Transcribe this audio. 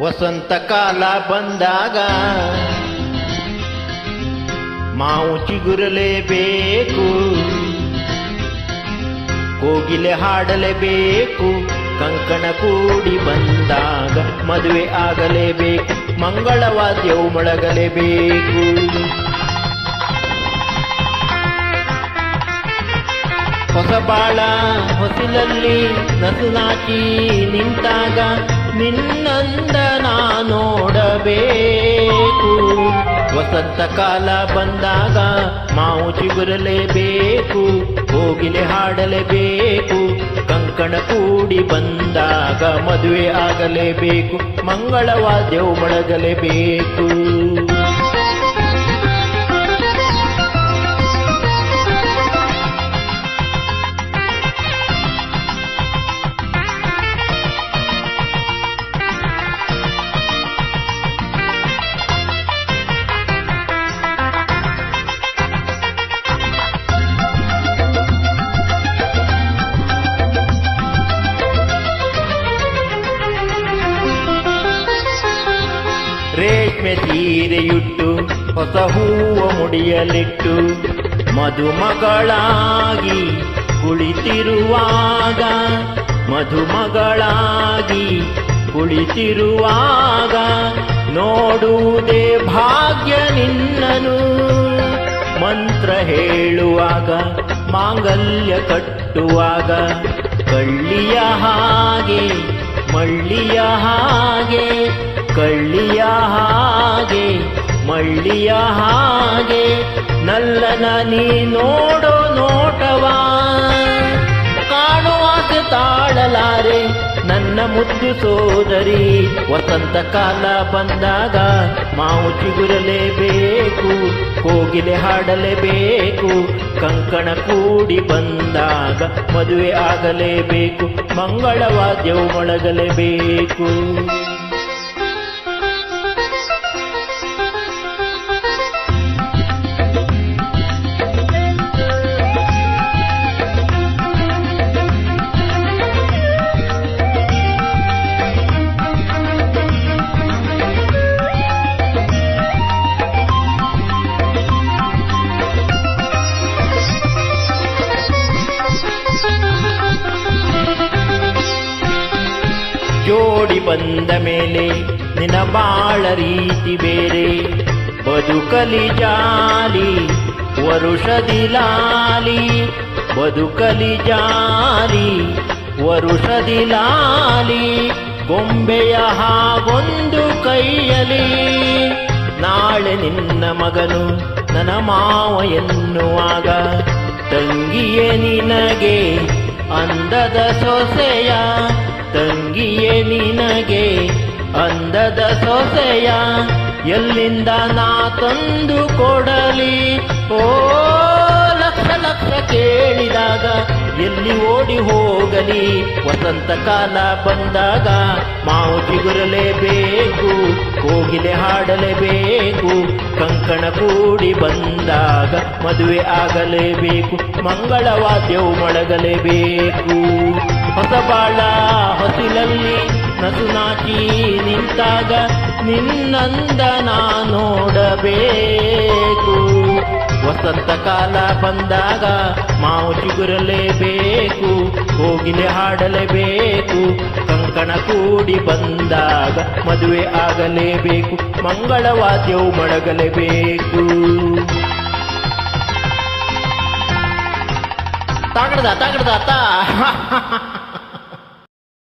ವಸಂತ ಕಾಲ ಬಂದಾಗ ಮಾವು ಚಿಗುರಲೇಬೇಕು, ಕೋಗಿಲೆ ಹಾಡಲೇಬೇಕು, ಕಂಕಣ ಕೂಡಿ ಬಂದಾಗ ಮದುವೆ ಆಗಲೇಬೇಕು, ಮಂಗಳವಾದ್ಯವು ಮೊಳಗಲೇಬೇಕು. ಹೊಸ ಬಾಳ ಹೊಸಿಲಲ್ಲಿ ನಸುನಾಚಿ ನಿಂತಾಗ ನಿನ್ನಂದ ನಾ ನೋಡಬೇಕು. ವಸಂತ ಕಾಲ ಬಂದಾಗ ಮಾವು ಚಿಗುರಲೇಬೇಕು, ಕೋಗಿಲೆ ಹಾಡಲೇಬೇಕು, ಕಂಕಣ ಕೂಡಿ ಬಂದಾಗ ಮದುವೆ ಆಗಲೇಬೇಕು, ಮಂಗಳವಾದ್ಯವು ಮೊಳಗಲೇಬೇಕು. ರೇಷ್ಮೆ ಸೀರೆಯುಟ್ಟು ಹೊಸ ಹೂವ ಮುಡಿಯಲಿಟ್ಟು ಮಧುಮಗಳಾಗಿ ಕುಳಿತಿರುವಾಗ, ಮಧುಮಗಳಾಗಿ ಕುಳಿತಿರುವಾಗ ನೋಡುವುದೇ ಭಾಗ್ಯ ನಿನ್ನನು. ಮಂತ್ರ ಹೇಳುವಾಗ ಮಾಂಗಲ್ಯ ಕಟ್ಟುವಾಗ ಕಳ್ಳಿಯ ಹಾಗೆ ಮಳ್ಳಿಯ ಹಾಗೆ, ಕಳ್ಳಿಯ ಹಾಗೆ ಮಳ್ಳಿಯ ಹಾಗೆ ನಲ್ಲನ ನೀ ನೋಡೋ ನೋಟವ ಕಾಣುವಾಸೆ ತಾಳಲಾರೆ ನನ್ನ ಮುದ್ದು ಸೋದರಿ. ವಸಂತ ಕಾಲ ಬಂದಾಗ ಮಾವು ಚಿಗುರಲೇಬೇಕು, ಕೋಗಿಲೆ ಹಾಡಲೇಬೇಕು, ಕಂಕಣ ಕೂಡಿ ಬಂದಾಗ ಮದುವೆ ಆಗಲೇಬೇಕು, ಮಂಗಳವಾದ್ಯವು ಮೊಳಗಲೇಬೇಕು. ಜೋಡಿ ಬಂದ ಮೇಲೆ ನಿನ್ನ ಬಾಳ ರೀತಿ ಬೇರೆ, ಬದುಕಲಿ ಜಾಲಿ ವರುಷದಿ ಲಾಲಿ, ಬದುಕಲಿ ಜಾಲಿ ವರುಷದಿ ಲಾಲಿ, ಗೊಂಬೆಯ ಹಾಗೊಂದು ಕೈಯಲಿ. ನಾಳೆ ನಿನ್ನ ಮಗನು ನನ್ನ ಮಾವ ಎನ್ನುವಾಗ ತಂಗಿಯೇ ನಿನಗೆ ಅಂದದ ಸೊಸೆಯ, ತಂಗಿಯೇ ನಿನಗೆ ಅಂದದ ಸೊಸೆಯ, ಎಲ್ಲಿಂದ ನಾ ತಂದು ಕೊಡಲಿ. ಓ ಲಕ್ಷ ಲಕ್ಷ ಕೇಳಿದಾಗ ಎಲ್ಲಿ ಓಡಿ ಹೋಗಲಿ. ವಸಂತ ಕಾಲ ಬಂದಾಗ ಮಾವು ಚಿಗುರಲೇಬೇಕು, ಕೋಗಿಲೆ ಹಾಡಲೇಬೇಕು, ಕಂಕಣ ಕೂಡಿ ಬಂದಾಗ ಮದುವೆ ಆಗಲೇಬೇಕು, ಮಂಗಳವಾದ್ಯವು ಮೊಳಗಲೇಬೇಕು. ಹೊಸ ಬಾಳ ಹೊಸಿಲಲ್ಲಿ ನಸುನಾಚಿ ನಿಂತಾಗ ನಿನ್ನಂದ ನಾ ನೋಡಬೇಕು. ವಸಂತ ಕಾಲ ಬಂದಾಗ ಮಾವು ಚಿಗುರಲೇಬೇಕು, ಕೋಗಿಲೆ ಹಾಡಲೇಬೇಕು, ಕಂಕಣ ಕೂಡಿ ಬಂದಾಗ ಮದುವೆ ಆಗಲೇಬೇಕು, ಮಂಗಳವಾದ್ಯವು ಮೊಳಗಲೇಬೇಕು. ತಾಗಡ್ದ ತಾಗಡ್ದ ತಾ